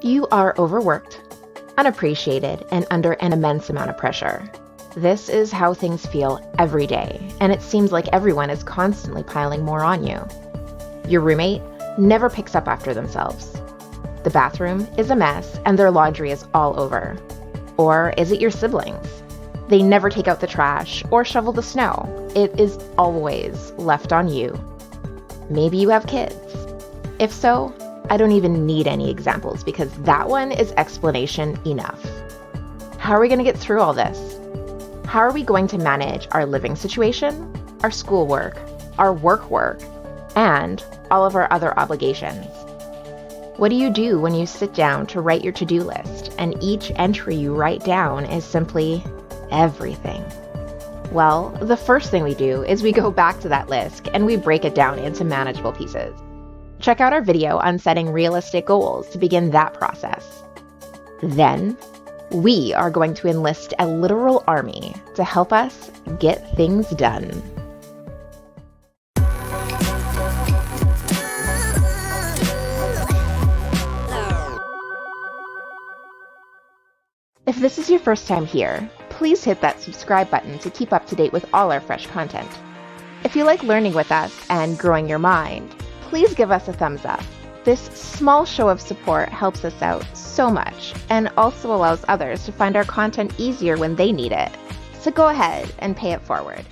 You are overworked, unappreciated, and under an immense amount of pressure. This is how things feel every day, and it seems like everyone is constantly piling more on you. Your roommate never picks up after themselves. The bathroom is a mess and their laundry is all over. Or is it your siblings? They never take out the trash or shovel the snow. It is always left on you. Maybe you have kids. If so, I don't even need any examples because that one is explanation enough. How are we going to get through all this? How are we going to manage our living situation, our schoolwork, our work, and all of our other obligations? What do you do when you sit down to write your to-do list and each entry you write down is simply everything? Well, the first thing we do is we go back to that list and we break it down into manageable pieces. Check out our video on setting realistic goals to begin that process. Then, we are going to enlist a literal army to help us get things done. If this is your first time here, please hit that subscribe button to keep up to date with all our fresh content. If you like learning with us and growing your mind, please give us a thumbs up. This small show of support helps us out so much and also allows others to find our content easier when they need it. So go ahead and pay it forward.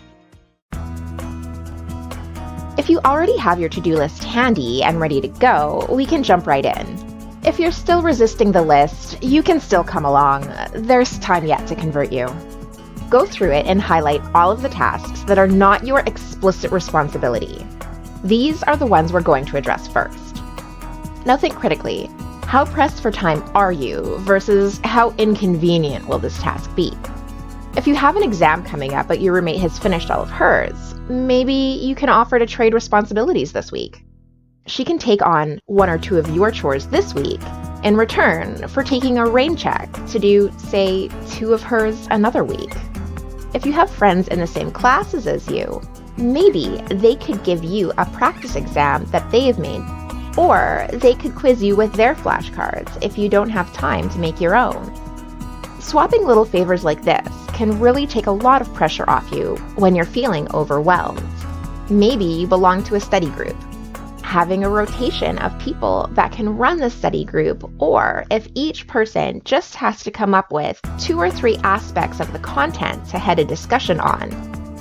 If you already have your to-do list handy and ready to go, we can jump right in. If you're still resisting the list, you can still come along. There's time yet to convert you. Go through it and highlight all of the tasks that are not your explicit responsibility. These are the ones we're going to address first. Now think critically. How pressed for time are you versus how inconvenient will this task be? If you have an exam coming up but your roommate has finished all of hers, maybe you can offer to trade responsibilities this week. She can take on one or two of your chores this week in return for taking a rain check to do, say, 2 of hers another week. If you have friends in the same classes as you, maybe they could give you a practice exam that they've made, or they could quiz you with their flashcards if you don't have time to make your own. Swapping little favors like this can really take a lot of pressure off you when you're feeling overwhelmed. Maybe you belong to a study group. Having a rotation of people that can run the study group, or if each person just has to come up with 2 or 3 aspects of the content to head a discussion on,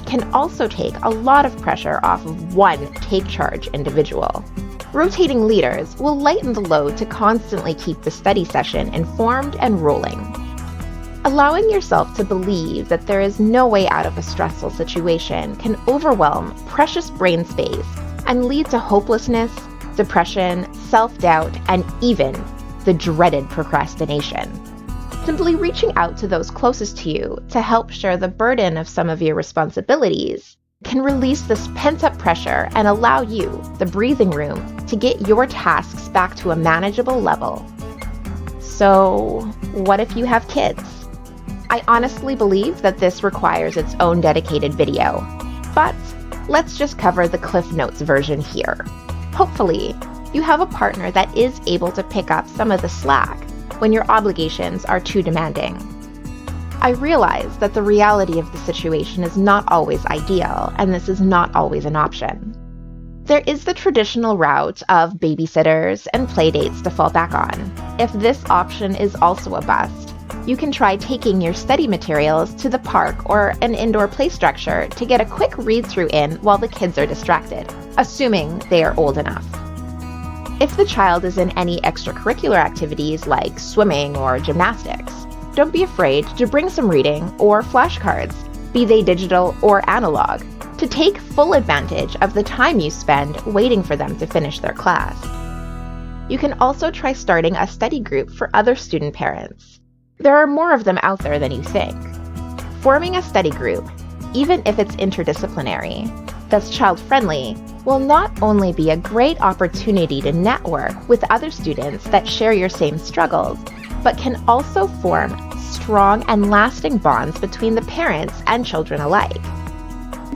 can also take a lot of pressure off of one take-charge individual. Rotating leaders will lighten the load to constantly keep the study session informed and rolling. Allowing yourself to believe that there is no way out of a stressful situation can overwhelm precious brain space and lead to hopelessness, depression, self-doubt, and even the dreaded procrastination. Simply reaching out to those closest to you to help share the burden of some of your responsibilities can release this pent-up pressure and allow you the breathing room to get your tasks back to a manageable level. So, what if you have kids? I honestly believe that this requires its own dedicated video, but let's just cover the Cliff Notes version here. Hopefully, you have a partner that is able to pick up some of the slack when your obligations are too demanding. I realize that the reality of the situation is not always ideal, and this is not always an option. There is the traditional route of babysitters and playdates to fall back on. If this option is also a bust, you can try taking your study materials to the park or an indoor play structure to get a quick read-through in while the kids are distracted, assuming they are old enough. If the child is in any extracurricular activities like swimming or gymnastics, don't be afraid to bring some reading or flashcards, be they digital or analog, to take full advantage of the time you spend waiting for them to finish their class. You can also try starting a study group for other student parents. There are more of them out there than you think. Forming a study group, even if it's interdisciplinary, that's child-friendly, will not only be a great opportunity to network with other students that share your same struggles, but can also form strong and lasting bonds between the parents and children alike.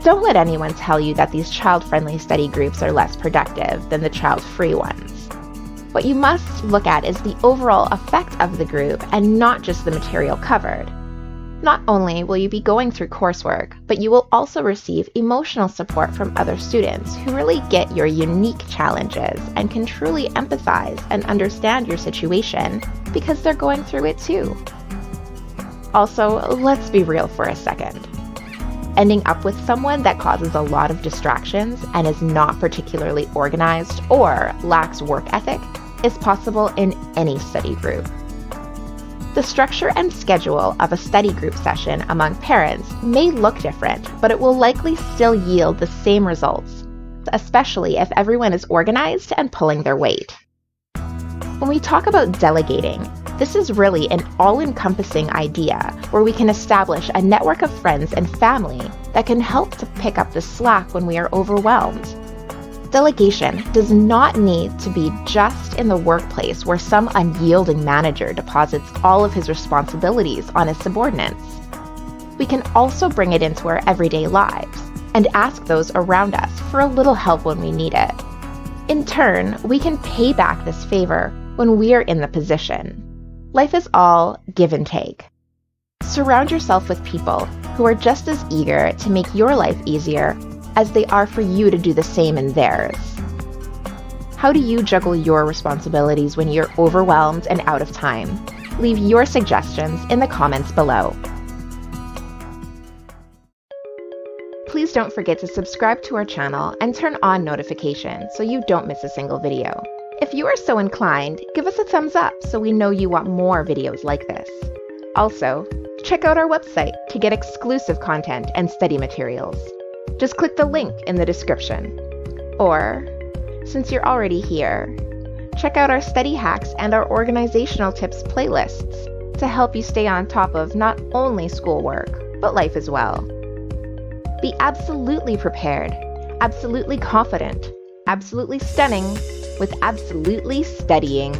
Don't let anyone tell you that these child-friendly study groups are less productive than the child-free ones. What you must look at is the overall effect of the group and not just the material covered. Not only will you be going through coursework, but you will also receive emotional support from other students who really get your unique challenges and can truly empathize and understand your situation because they're going through it too. Also, let's be real for a second. Ending up with someone that causes a lot of distractions and is not particularly organized or lacks work ethic is possible in any study group. The structure and schedule of a study group session among parents may look different, but it will likely still yield the same results, especially if everyone is organized and pulling their weight. When we talk about delegating, this is really an all-encompassing idea where we can establish a network of friends and family that can help to pick up the slack when we are overwhelmed. Delegation does not need to be just in the workplace where some unyielding manager deposits all of his responsibilities on his subordinates. We can also bring it into our everyday lives and ask those around us for a little help when we need it. In turn, we can pay back this favor when we are in the position. Life is all give and take. Surround yourself with people who are just as eager to make your life easier as they are for you to do the same in theirs. How do you juggle your responsibilities when you're overwhelmed and out of time? Leave your suggestions in the comments below. Please don't forget to subscribe to our channel and turn on notifications so you don't miss a single video. If you are so inclined, give us a thumbs up so we know you want more videos like this. Also, check out our website to get exclusive content and study materials. Just click the link in the description. Or, since you're already here, check out our study hacks and our organizational tips playlists to help you stay on top of not only schoolwork, but life as well. Be absolutely prepared, absolutely confident, absolutely stunning, with absolutely studying.